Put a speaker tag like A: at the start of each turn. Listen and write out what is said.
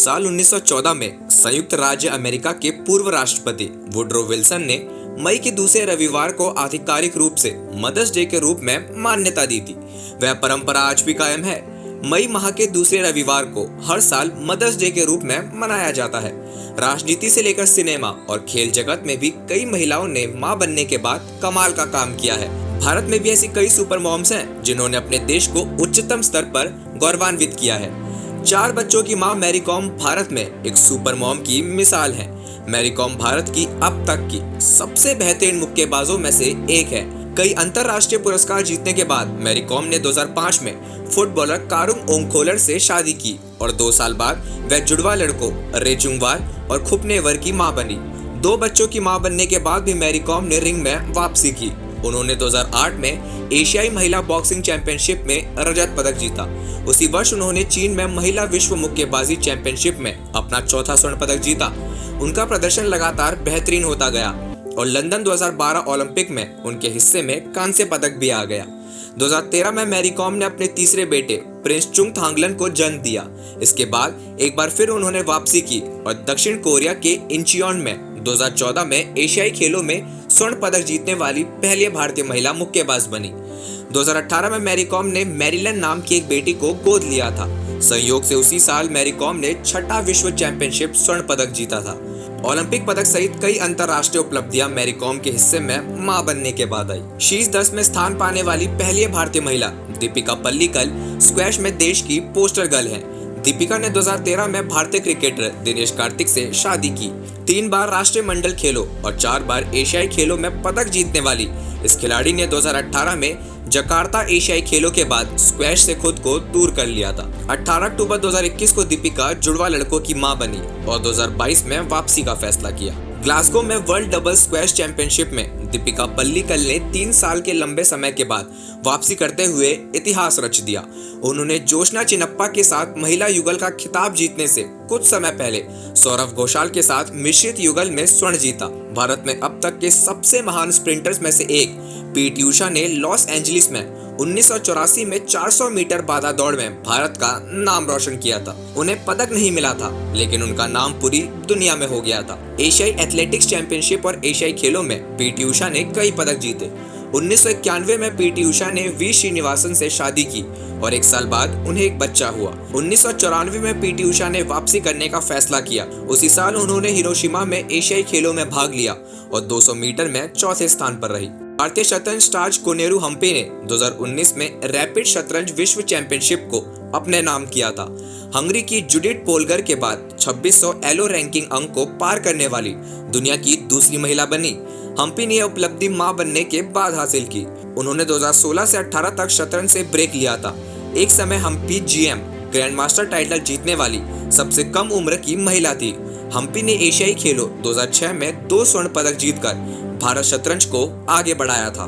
A: साल 1914 में संयुक्त राज्य अमेरिका के पूर्व राष्ट्रपति वुडरो विल्सन ने मई के दूसरे रविवार को आधिकारिक रूप से मदर्स डे के रूप में मान्यता दी थी। वह परंपरा आज भी कायम है। मई माह के दूसरे रविवार को हर साल मदर्स डे के रूप में मनाया जाता है। राजनीति से लेकर सिनेमा और खेल जगत में भी कई महिलाओं ने मां बनने के बाद कमाल का काम किया है। भारत में भी ऐसी कई सुपर मॉम्स हैं जिन्होंने अपने देश को उच्चतम स्तर पर गौरवान्वित किया है। 4 बच्चों की मां मैरी कॉम भारत में एक सुपर मॉम की मिसाल है। मैरी कॉम भारत की अब तक की सबसे बेहतरीन मुक्केबाजों में से एक है। कई अंतरराष्ट्रीय पुरस्कार जीतने के बाद मैरी कॉम ने 2005 में फुटबॉलर कारुंग ओंगखोलर से शादी की और 2 साल बाद वह जुड़वा लड़कों रेजुंगवार और खुपनेवर की मां बनी। 2 बच्चों की मां बनने के बाद भी मैरी कॉम ने रिंग में वापसी की। उन्होंने 2008 में एशियाई महिला बॉक्सिंग चैंपियनशिप में रजत पदक जीता। उसी वर्ष उन्होंने चीन में महिला विश्व मुक्केबाजी चैंपियनशिप में अपना चौथा स्वर्ण पदक जीता। उनका प्रदर्शन लगातार बेहतरीन होता गया और लंदन 2012 ओलंपिक में उनके हिस्से में कांस्य पदक भी आ गया। 2013 में मैरी कॉम ने अपने तीसरे बेटे प्रिंस चुंग थांगलन को जन्म दिया। इसके बाद एक बार फिर उन्होंने वापसी की और दक्षिण कोरिया के इंचियोन में 2014 में एशियाई खेलों में स्वर्ण पदक जीतने वाली पहली भारतीय महिला मुक्केबाज बनी। 2018 में मैरी कॉम ने मैरीलन नाम की एक बेटी को गोद लिया था। संयोग से उसी साल मैरी कॉम ने 6ठा विश्व चैंपियनशिप स्वर्ण पदक जीता था। ओलंपिक पदक सहित कई अंतरराष्ट्रीय उपलब्धियां मैरी कॉम के हिस्से में मां बनने के बाद आई। शीर्ष 10 में स्थान पाने वाली पहली भारतीय महिला दीपिका पल्लिकल स्क्वैश में देश की पोस्टर गर्ल है। दीपिका ने 2013 में भारतीय क्रिकेटर दिनेश कार्तिक से शादी की। 3 बार राष्ट्रीय मंडल खेलों और 4 बार एशियाई खेलों में पदक जीतने वाली इस खिलाड़ी ने 2018 में जकार्ता एशियाई खेलों के बाद स्क्वैश से खुद को दूर कर लिया था। 18 अक्टूबर 2021 को दीपिका जुड़वा लड़कों की मां बनी और 2022 में वापसी का फैसला किया। ग्लासगो में वर्ल्ड डबल स्क्वैश चैंपियनशिप में दीपिका पल्लिकल ने 3 साल के लंबे समय के बाद वापसी करते हुए इतिहास रच दिया। उन्होंने जोशना चिनप्पा के साथ महिला युगल का खिताब जीतने से कुछ समय पहले सौरव घोषाल के साथ मिश्रित युगल में स्वर्ण जीता। भारत में अब तक के सबसे महान स्प्रिंटर्स में से एक पीटी उषा ने लॉस एंजलिस में 1984 में 400 मीटर बाधा दौड़ में भारत का नाम रोशन किया था। उन्हें पदक नहीं मिला था, लेकिन उनका नाम पूरी दुनिया में हो गया था। एशियाई एथलेटिक्स चैंपियनशिप और एशियाई खेलों में पीटी उषा ने कई पदक जीते। 1991 में पीटी उषा ने वी श्रीनिवासन से शादी की और 1 साल बाद उन्हें एक बच्चा हुआ। 1994 में पीटी उषा ने वापसी करने का फैसला किया। उसी साल उन्होंने हिरोशिमा में एशियाई खेलों में भाग लिया और 200 मीटर में चौथे स्थान पर रही। भारतीय शतरंज स्टार कोनेरू हम्पी ने 2019 में रैपिड शतरंज विश्व चैंपियनशिप को अपने नाम किया था। हंगरी की जुडिथ पोलगर के बाद 2600 एलो रैंकिंग अंक को पार करने वाली दुनिया की दूसरी महिला बनी। हम्पी ने यह उपलब्धि मां बनने के बाद हासिल की। उन्होंने 2016 से 18 तक शतरंज से ब्रेक लिया था। एक समय Humpy GM grand master title जीतने वाली सबसे कम उम्र की महिला थी। हम्पी ने एशियाई खेलों 2006 में 2 स्वर्ण पदक जीतकर भारत शतरंज को आगे बढ़ाया था।